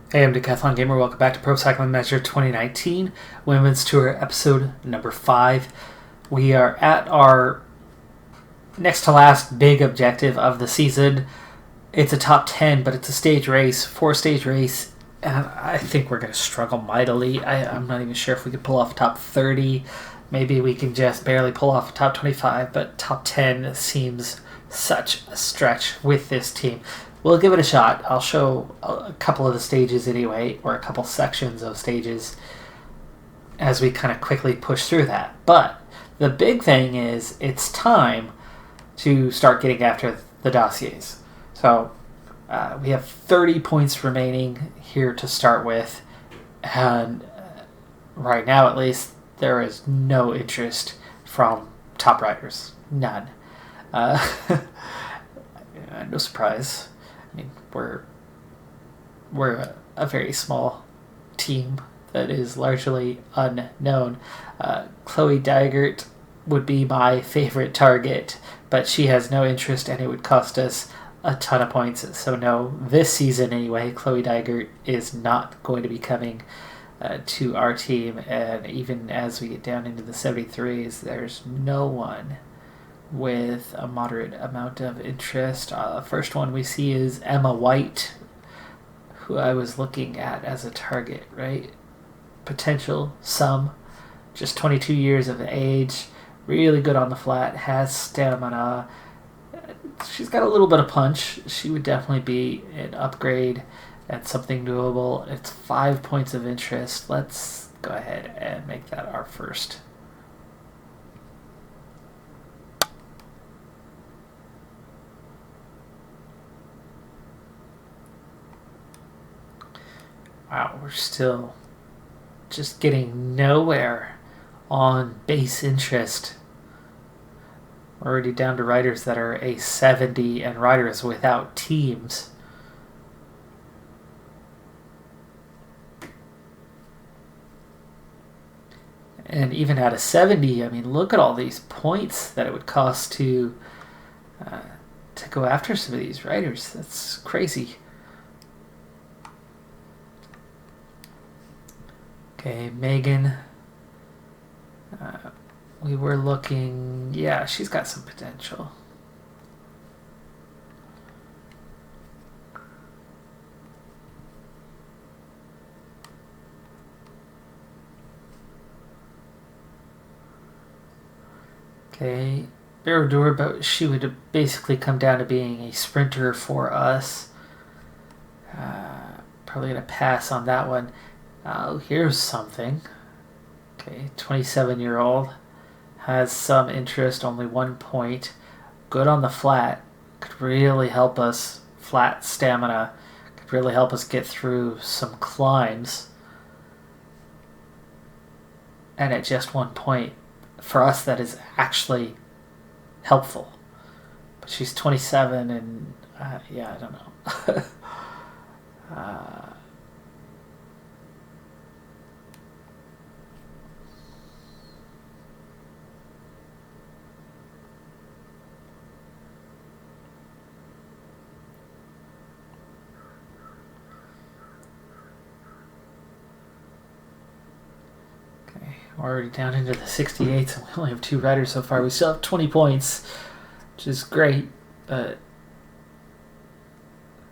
Hey, I'm Decathlon Gamer. Welcome back to Pro Cycling Measure 2019 Women's Tour episode number 5. We are at our next to last big objective of the season. It's a top 10, but it's a stage race, 4-stage race, and I think we're going to struggle mightily. I'm not even sure if we can pull off top 30. Maybe we can just barely pull off top 25, but top 10 seems such a stretch with this team. We'll give it a shot. I'll show a couple of the stages anyway, or a couple sections of stages as we kind of quickly push through that. But the big thing is it's time to start getting after the dossiers. So we have 30 points remaining here to start with, and right now at least there is no interest from top riders. None. No surprise. I mean, we're a very small team that is largely unknown. Chloe Dygert would be my favorite target, but she has no interest and it would cost us a ton of points. So no, this season anyway, Chloe Dygert is not going to be coming to our team. And even as we get down into the 73s, there's no one with a moderate amount of interest. First one we see is Emma White, who I was looking at as a target, right? Potential, some. Just 22 years of age, really good on the flat, has stamina. She's got a little bit of punch. She would definitely be an upgrade and something doable. It's 5 points of interest. Let's go ahead and make that our first. Wow, we're still just getting nowhere on base interest. We're already down to riders that are a 70 and riders without teams. And even at a 70, I mean, look at all these points that it would cost to go after some of these riders. That's crazy. Okay, Megan. We were looking... Yeah, she's got some potential. Okay, Baradur, but she would basically come down to being a sprinter for us. Probably going to pass on that one. Here's something. Okay, 27-year-old. Has some interest, only 1 point. Good on the flat. Could really help us. Flat stamina. Could really help us get through some climbs. And at just 1 point, for us that is actually helpful. But she's 27 and, yeah, I don't know. We're already down into the 68s, and we only have 2 riders so far. We still have 20 points, which is great, but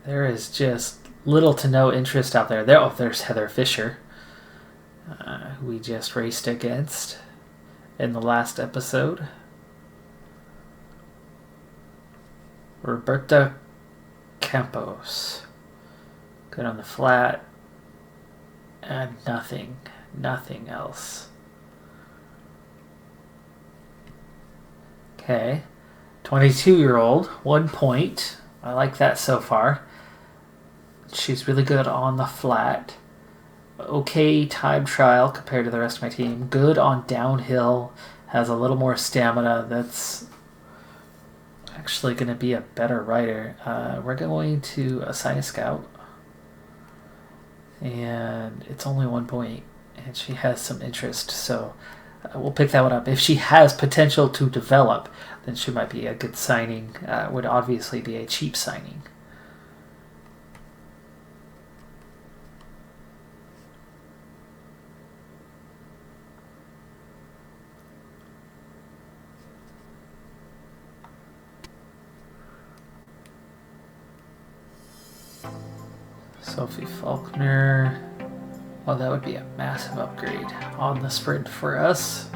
there is just little to no interest out there. There's Heather Fisher, who we just raced against in the last episode. Roberta Campos. Good on the flat, and nothing else. Okay, 22-year-old, 1 point. I like that so far. She's really good on the flat. Okay time trial compared to the rest of my team. Good on downhill. Has a little more stamina. That's actually going to be a better rider. We're going to assign a scout. And it's only 1 point. And she has some interest, so... we'll pick that one up. If she has potential to develop, then she might be a good signing. Would obviously be a cheap signing. Sophie Faulkner. Well, that would be a massive upgrade on the sprint for us.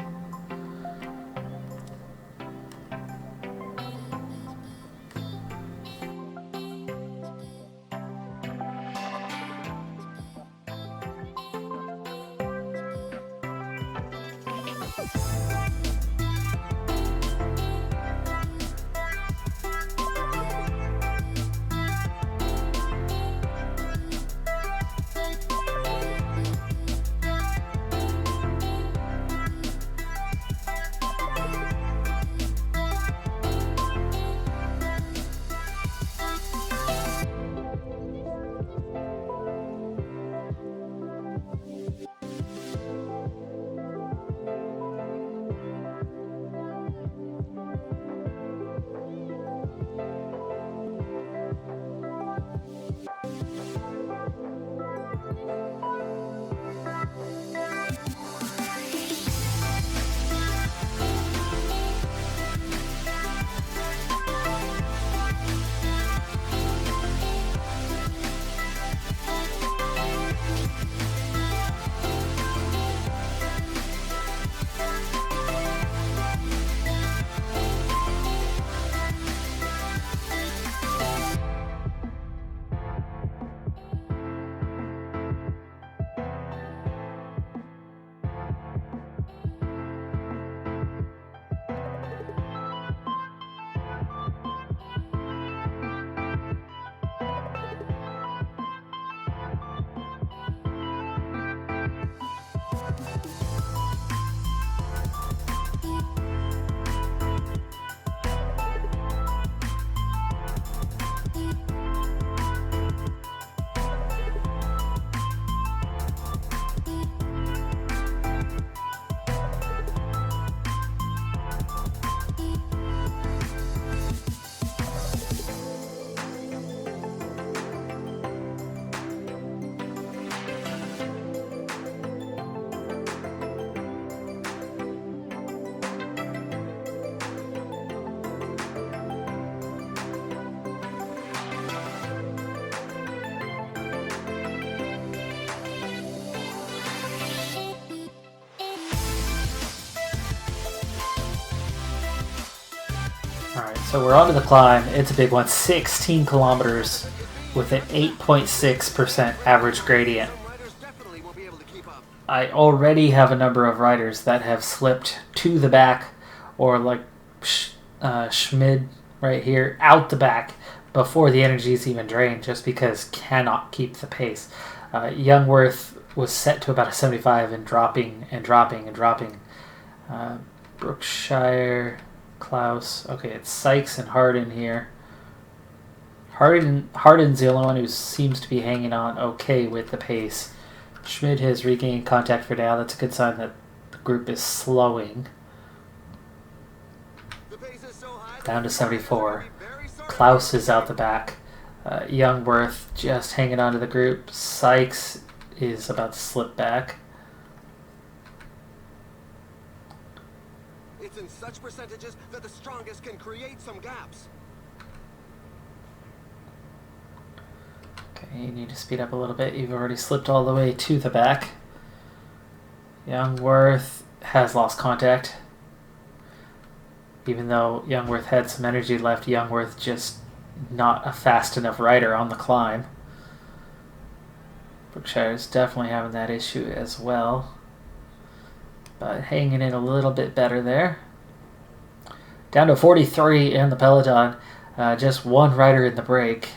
Alright, so we're on to the climb. It's a big one. 16 kilometers with an 8.6% average gradient. I already have a number of riders that have slipped to the back, or like Schmid right here, out the back before the energy is even drained, just because cannot keep the pace. Youngworth was set to about a 75 and dropping and dropping and dropping. Brookshire, Klaus. Okay, it's Sykes and Harden here. Harden's the only one who seems to be hanging on okay with the pace. Schmid has regained contact for now. That's a good sign that the group is slowing. Down to 74. Klaus is out the back. Youngworth just hanging on to the group. Sykes is about to slip back. It's in such percentages that the strongest can create some gaps. Okay, you need to speed up a little bit. You've already slipped all the way to the back. Youngworth has lost contact. Even though Youngworth had some energy left, Youngworth just not a fast enough rider on the climb. Brookshire is definitely having that issue as well, but hanging in a little bit better there. Down to 43 in the peloton. Just one rider in the break,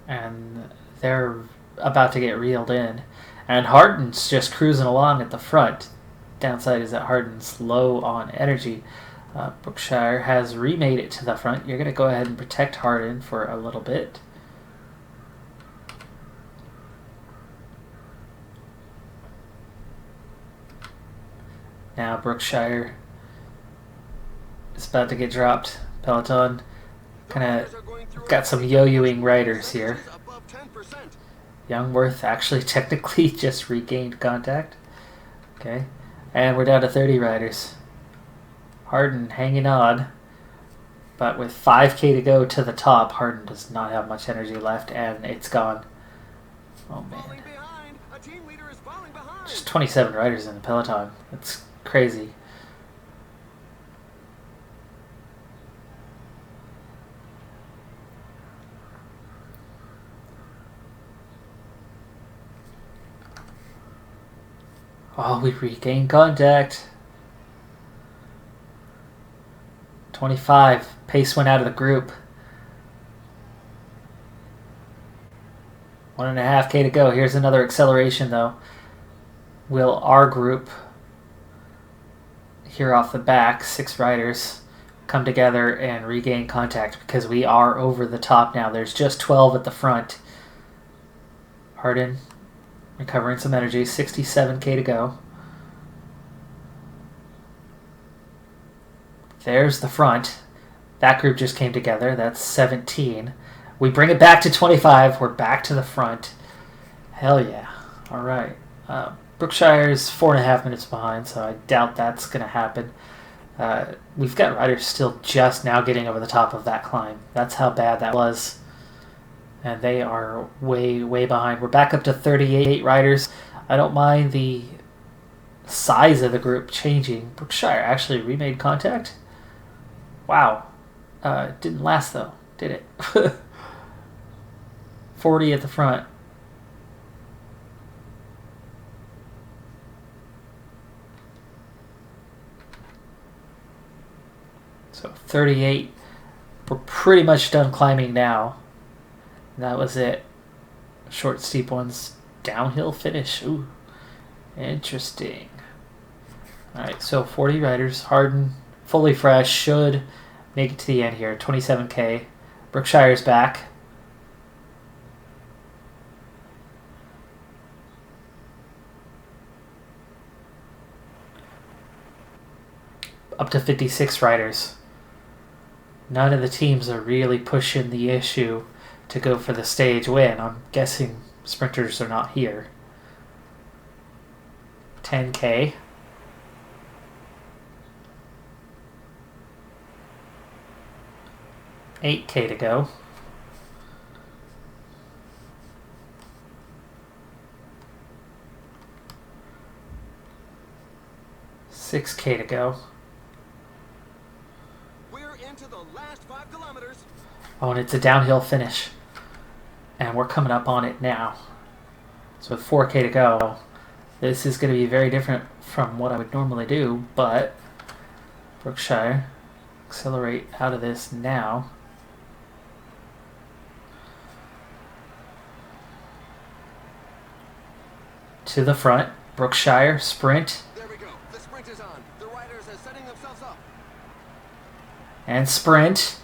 and they're about to get reeled in. And Harden's just cruising along at the front. Downside is that Harden's low on energy. Brookshire has remade it to the front. You're going to go ahead and protect Harden for a little bit. Now Brookshire is about to get dropped. Peloton kind of got some yo-yoing riders here. Youngworth actually technically just regained contact. Okay, and we're down to 30 riders. Harden hanging on, but with 5K to go to the top, Harden does not have much energy left, and it's gone. Oh man. Falling behind. A team leader is falling behind. Just 27 riders in the peloton. That's crazy. Oh, we regained contact. 25. Pace went out of the group. 1.5K to go. Here's another acceleration, though. Will our group, here off the back, 6 riders, come together and regain contact? Because we are over the top now. There's just 12 at the front. Harden recovering some energy. 67K to go. There's the front. That group just came together. That's 17. We bring it back to 25. We're back to the front. Hell yeah. All right. Brookshire's 4.5 minutes behind, so I doubt that's going to happen. We've got riders still just now getting over the top of that climb. That's how bad that was. And they are way, way behind. We're back up to 38 riders. I don't mind the size of the group changing. Brookshire actually remade contact. Wow. It didn't last, though, did it? 40 at the front. So 38. We're pretty much done climbing now. And that was it. Short, steep ones. Downhill finish. Ooh. Interesting. Alright, so 40 riders. Harden, fully fresh, should make it to the end here. 27K. Brookshire's back. Up to 56 riders. None of the teams are really pushing the issue to go for the stage win. I'm guessing sprinters are not here. 10K. $8K to go. $6K to go. We're into the last 5 kilometers. Oh, and it's a downhill finish. And we're coming up on it now. So with 4K to go, this is going to be very different from what I would normally do, but Brookshire, accelerate out of this now. To the front, Brookshire, sprint. There we go. The sprint is on. The riders are setting themselves up. And sprint.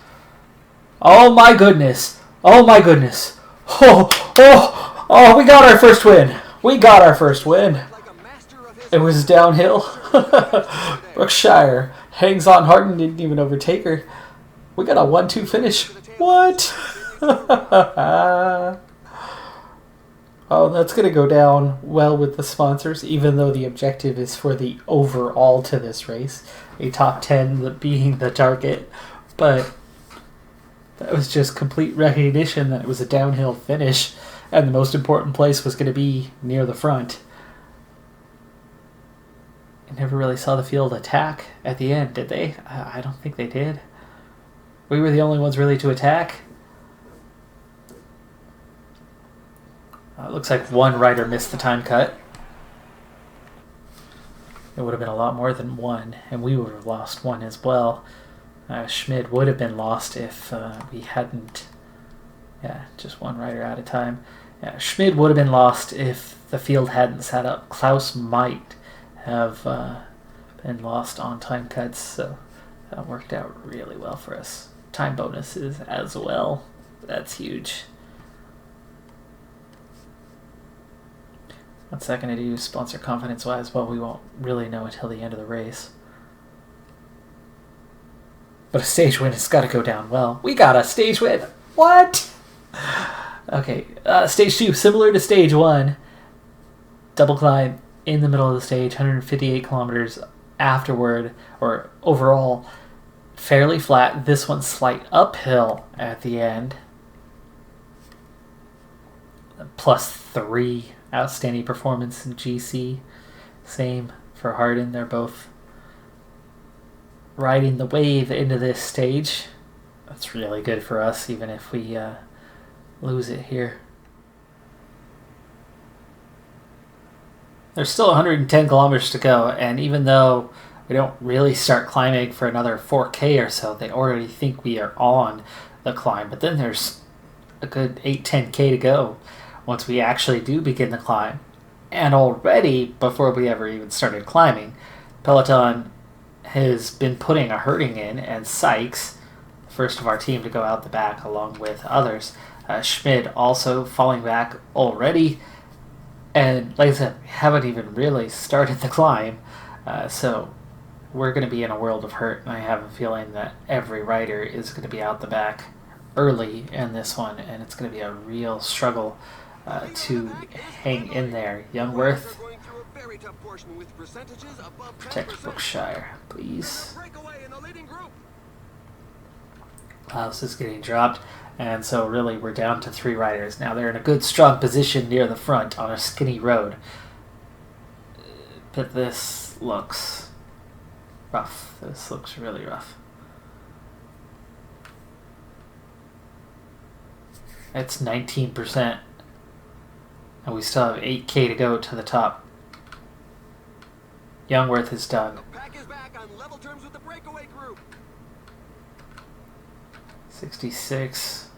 Oh my goodness. Oh my goodness. Oh, we got our first win. We got our first win. Like a master of his It was downhill. Brookshire hangs on. Harden didn't even overtake her. We got a 1-2 finish. What? Oh, that's going to go down well with the sponsors, even though the objective is for the overall to this race. A top 10 being the target. But that was just complete recognition that it was a downhill finish, and the most important place was going to be near the front. I never really saw the field attack at the end, did they? I don't think they did. We were the only ones really to attack. It looks like one rider missed the time cut. It would have been a lot more than one, and we would have lost one as well. Schmid would have been lost if we hadn't... Yeah, just one rider at a time. Yeah, Schmid would have been lost if the field hadn't sat up. Klaus might have been lost on time cuts, so that worked out really well for us. Time bonuses as well. That's huge. What's that going to do sponsor confidence-wise? Well, we won't really know until the end of the race. But a stage win has got to go down well. We got a stage win! What? Okay, stage 2, similar to stage 1. Double climb in the middle of the stage, 158 kilometers afterward, or overall, fairly flat. This one's slight uphill at the end. +3 outstanding performance in GC. Same for Harden. They're both riding the wave into this stage. That's really good for us, even if we lose it here. There's still 110 kilometers to go, and even though we don't really start climbing for another 4K or so, they already think we are on the climb. But then there's a good 8-10K to go once we actually do begin the climb. And already, before we ever even started climbing, Peloton has been putting a herding in, and Sykes, first of our team to go out the back along with others. Schmid also falling back already. And like I said, we haven't even really started the climb. So we're going to be in a world of hurt. And I have a feeling that every rider is going to be out the back early in this one. And it's going to be a real struggle to hang in there. Youngworth, protect Brookshire, please. Klaus is getting dropped, and so really we're down to 3 riders. Now they're in a good strong position near the front on a skinny road. But this looks rough. This looks really rough. It's 19%. And we still have 8K to go to the top. Youngworth is done. The pack is back on level terms with the breakaway group. 66,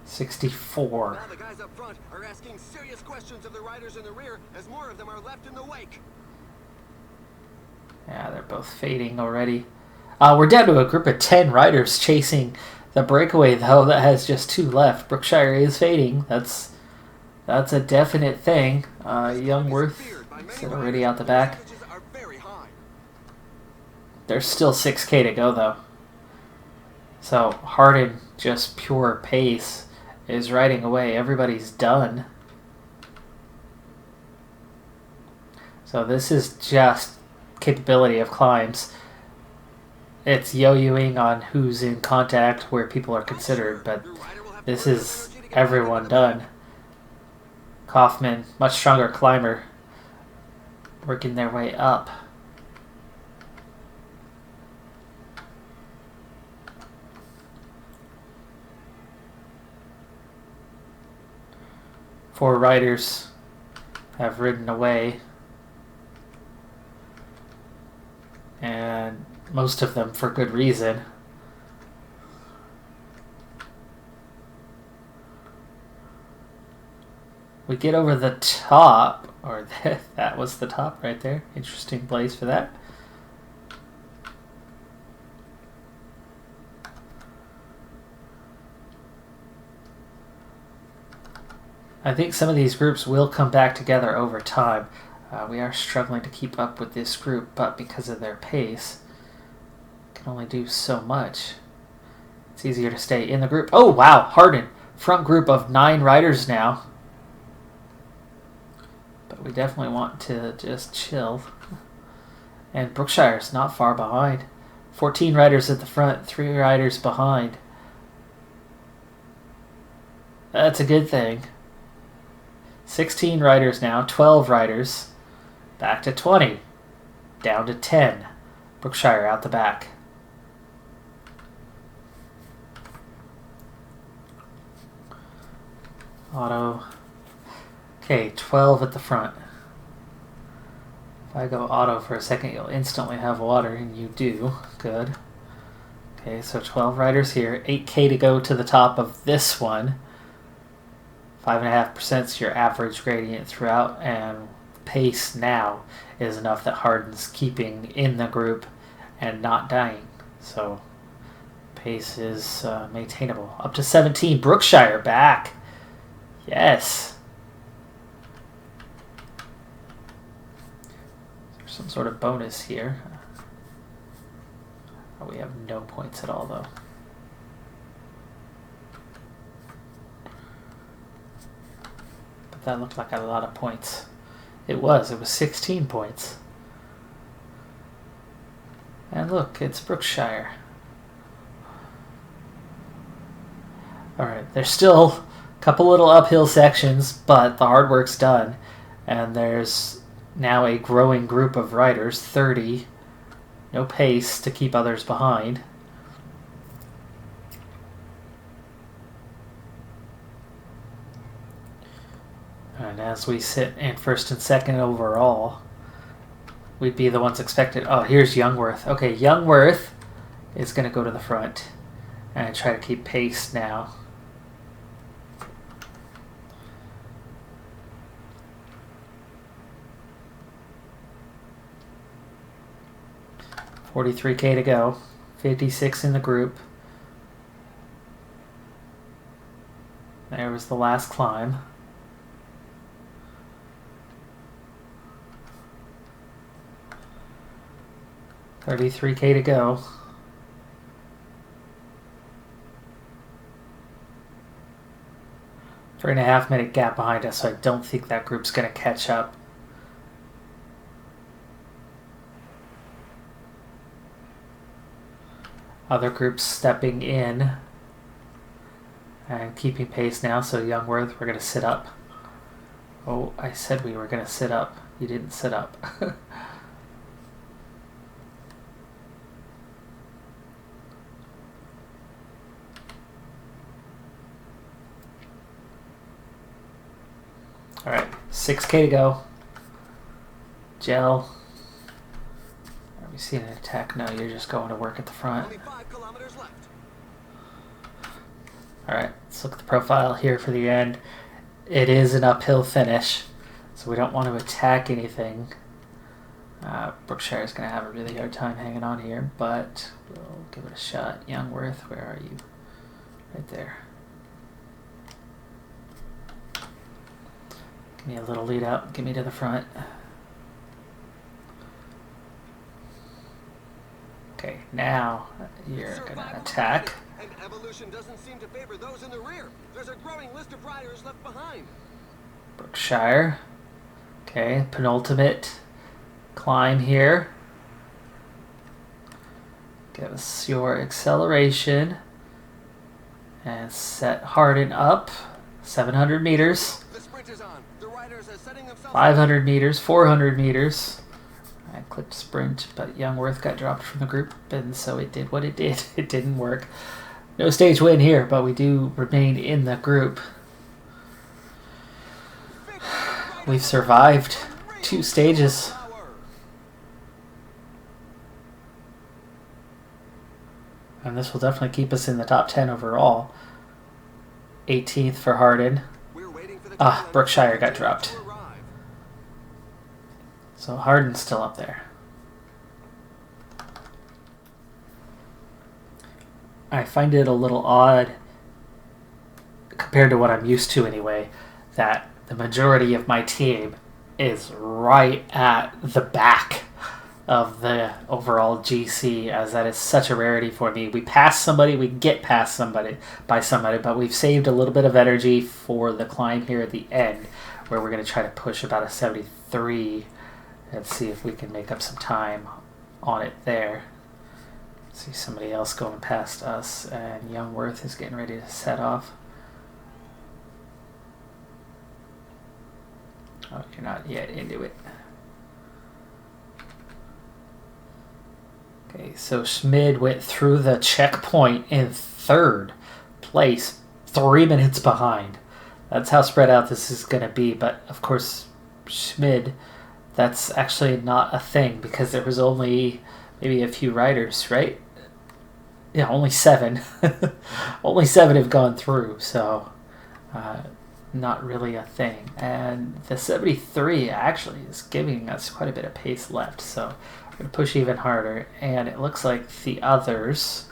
64. Now the guys up front are asking serious questions of the riders in the rear as more of them are left in the wake. Yeah, they're both fading already. We're down to a group of 10 riders chasing the breakaway, though, that has just 2 left. Brookshire is fading. That's a definite thing. Youngworth is already out the back. There's still 6K to go, though. So Harden, just pure pace, is riding away. Everybody's done. So this is just capability of climbs. It's yo-yoing on who's in contact, where people are considered, but this is everyone done. Kaufman, much stronger climber, working their way up. Four riders have ridden away, and most of them for good reason. We get over the top, or that was the top right there. Interesting place for that. I think some of these groups will come back together over time. We are struggling to keep up with this group, but because of their pace, can only do so much. It's easier to stay in the group. Oh, wow, Harden. Front group of 9 riders now. But we definitely want to just chill. And Brookshire's not far behind. 14 riders at the front, 3 riders behind. That's a good thing. 16 riders now, 12 riders. Back to 20. Down to 10. Brookshire out the back. Auto. Okay, 12 at the front. If I go auto for a second, you'll instantly have water, and you do. Good. Okay, so 12 riders here. 8K to go to the top of this one. 5.5% is your average gradient throughout, and pace now is enough that Harden's keeping in the group and not dying. So pace is maintainable. Up to 17. Brookshire back. Yes. There's some sort of bonus here. Oh, we have no points at all, though. That looked like a lot of points. It was 16 points. And look, it's Brookshire. Alright, they're still Couple little uphill sections, but the hard work's done. And there's now a growing group of riders, 30. No pace to keep others behind. And as we sit in first and second overall, we'd be the ones expected. Oh, here's Youngworth. Okay, Youngworth is going to go to the front and try to keep pace now. $43K to go. 56 in the group. There was the last climb. $33K to go. 3.5 minute gap behind us, so I don't think that group's going to catch up. Other groups stepping in and keeping pace now, so Youngworth, we're going to sit up. Oh, I said we were going to sit up. You didn't sit up. All right, 6K to go. Gel. Are we seeing an attack? No, you're just going to work at the front. Only 5 kilometers left. All right, let's look at the profile here for the end. It is an uphill finish, so we don't want to attack anything. Brookshire is going to have a really hard time hanging on here, but we'll give it a shot. Youngworth, where are you? Right there. Give me a little lead out. Get me to the front. Okay, now you're going to attack. And evolution doesn't seem to favor those in the rear. There's a growing list of riders left behind. Brookshire. Okay, penultimate climb here. Give us your acceleration. And set Hardin up. 700 meters. The sprint is on. The riders are setting themselves 500 meters, 400 meters. I clicked sprint, but Youngworth got dropped from the group, and so it did what it did. It didn't work. No stage win here, but we do remain in the group. We've survived 2 stages. And this will definitely keep us in the top 10 overall. 18th for Hardin. Brookshire got dropped. So Hardin's still up there. I find it a little odd, compared to what I'm used to anyway, that the majority of my team is right at the back of the overall GC, as that is such a rarity for me. We pass somebody, we get past somebody by somebody, but we've saved a little bit of energy for the climb here at the end, where we're going to try to push about a 73 and see if we can make up some time on it there. See somebody else going past us, and Youngworth is getting ready to set off. Oh, you're not yet into it. Okay, so Schmid went through the checkpoint in 3rd place, 3 minutes behind. That's how spread out this is going to be, but of course Schmid, that's actually not a thing because there was only maybe a few riders, right? Yeah, only 7. Only 7 have gone through, so not really a thing. And the 73 actually is giving us quite a bit of pace left, so we're going to push even harder. And it looks like the others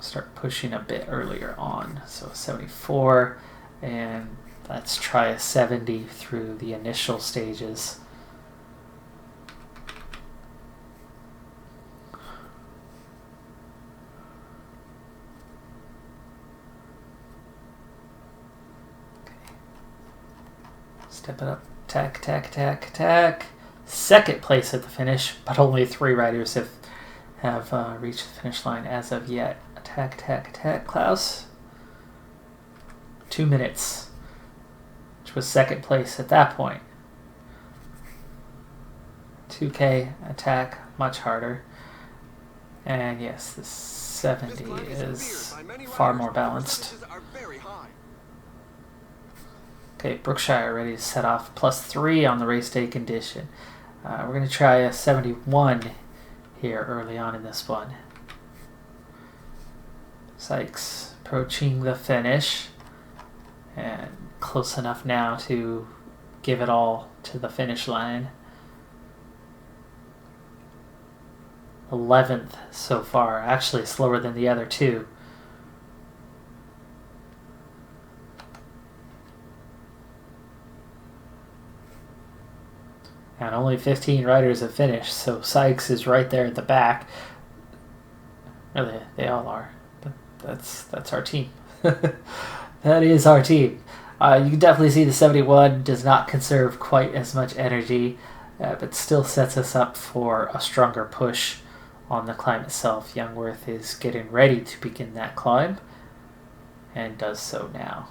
start pushing a bit earlier on. So 74, and let's try a 70 through the initial stages. Step it up. Attack, attack, attack, attack. 2nd place at the finish, but only 3 riders have reached the finish line as of yet. Attack. Attack, Klaus. 2 minutes, which was second place at that point. 2K attack, much harder. And yes, the 70 is far more balanced. Okay, Brookshire ready to set off +3 on the race day condition. We're going to try a 71 here early on in this one. Sykes approaching the finish and close enough now to give it all to the finish line. 11th so far, actually slower than the other two. And only 15 riders have finished, so Sykes is right there at the back. Really, they all are. But that's our team. That is our team. You can definitely see the 71 does not conserve quite as much energy, but still sets us up for a stronger push on the climb itself. Youngworth is getting ready to begin that climb, and does so now.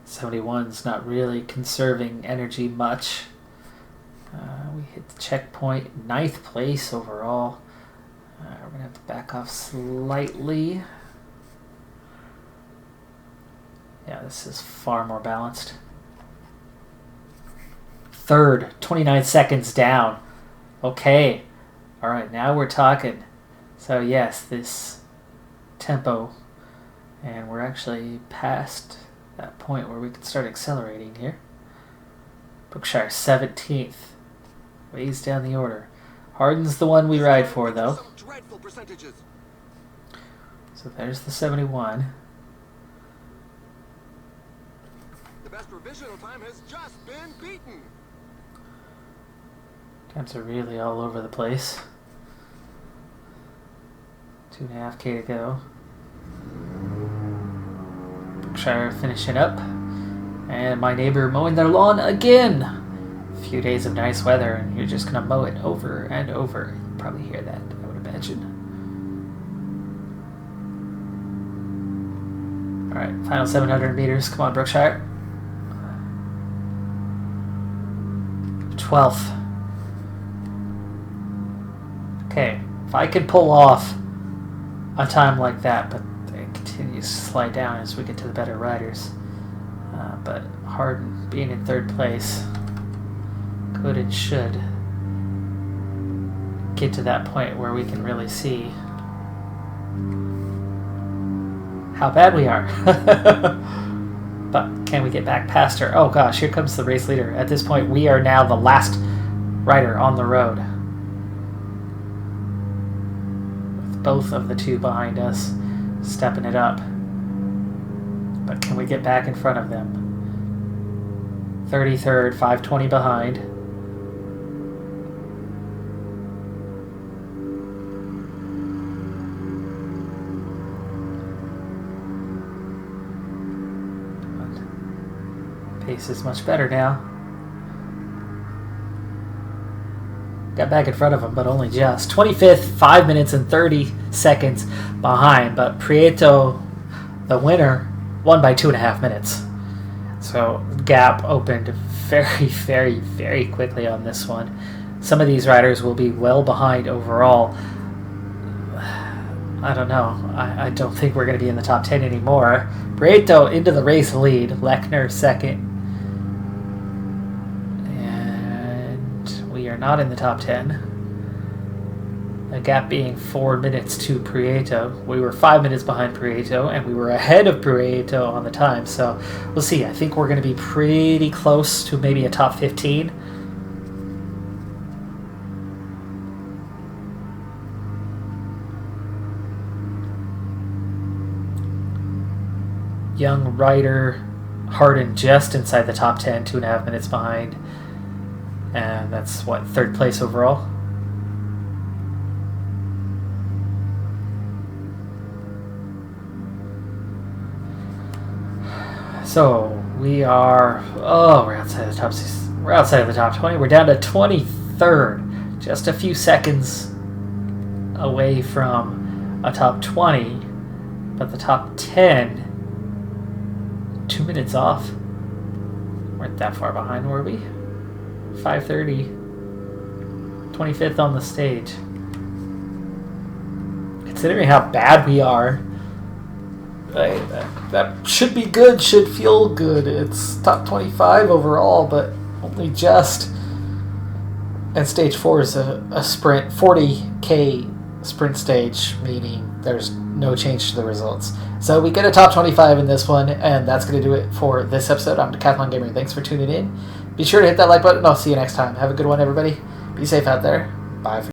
'71's not really conserving energy much. We hit the checkpoint, 9th place overall. We're going to have to back off slightly. Yeah, this is far more balanced. 3rd, 29 seconds down. Okay. All right, now we're talking. So yes, this tempo. And we're actually past that point where we can start accelerating here. Brookshire 17th. Ways down the order. Hardin's the one we ride for, though. So there's the 71. The best provisional time has just been beaten. Times are really all over the place. 2.5K to go. Brookshire finishing up. And my neighbor mowing their lawn again. A few days of nice weather and you're just going to mow it over and over. You probably hear that, I would imagine. Alright, final 700 meters. Come on, Brookshire. 12th. Okay, if I could pull off a time like that, but it continues to slide down as we get to the better riders. But Hardin being in 3rd place could and should get to that point where we can really see how bad we are. But can we get back past her? Oh gosh, here comes the race leader. At this point, we are now the last rider on the road, with both of the two behind us stepping it up. But can we get back in front of them? 33rd, 520 behind. Pace is much better now. Got back in front of him, but only just. 25th, 5 minutes and 30 seconds behind. But Prieto, the winner, won by 2.5 minutes. So gap opened very, very, very quickly on this one. Some of these riders will be well behind overall. I don't know. I don't think we're going to be in the top 10 anymore. Prieto into the race lead. Lechner second. And we are not in the top 10. The gap being 4 minutes to Prieto. We were 5 minutes behind Prieto, and we were ahead of Prieto on the time. So we'll see. I think we're going to be pretty close to maybe a top 15. Young rider Hardin just inside the top 10, 2.5 minutes behind. And that's what, 3rd place overall? So we are, we're outside the top 6. We're outside of the top 20. We're down to 23rd. Just a few seconds away from a top 20. But the top 10, 2 minutes off. Weren't that far behind, were we? 5:30. 25th on the stage. Considering how bad we are, that should be good, should feel good. It's top 25 overall, but only just. And stage 4 is a sprint, 40K sprint stage, meaning there's no change to the results. So we get a top 25 in this one, and that's going to do it for this episode. I'm Decathlon Gamer. Thanks for tuning in. Be sure to hit that like button. I'll see you next time. Have a good one, everybody. Be safe out there. Bye.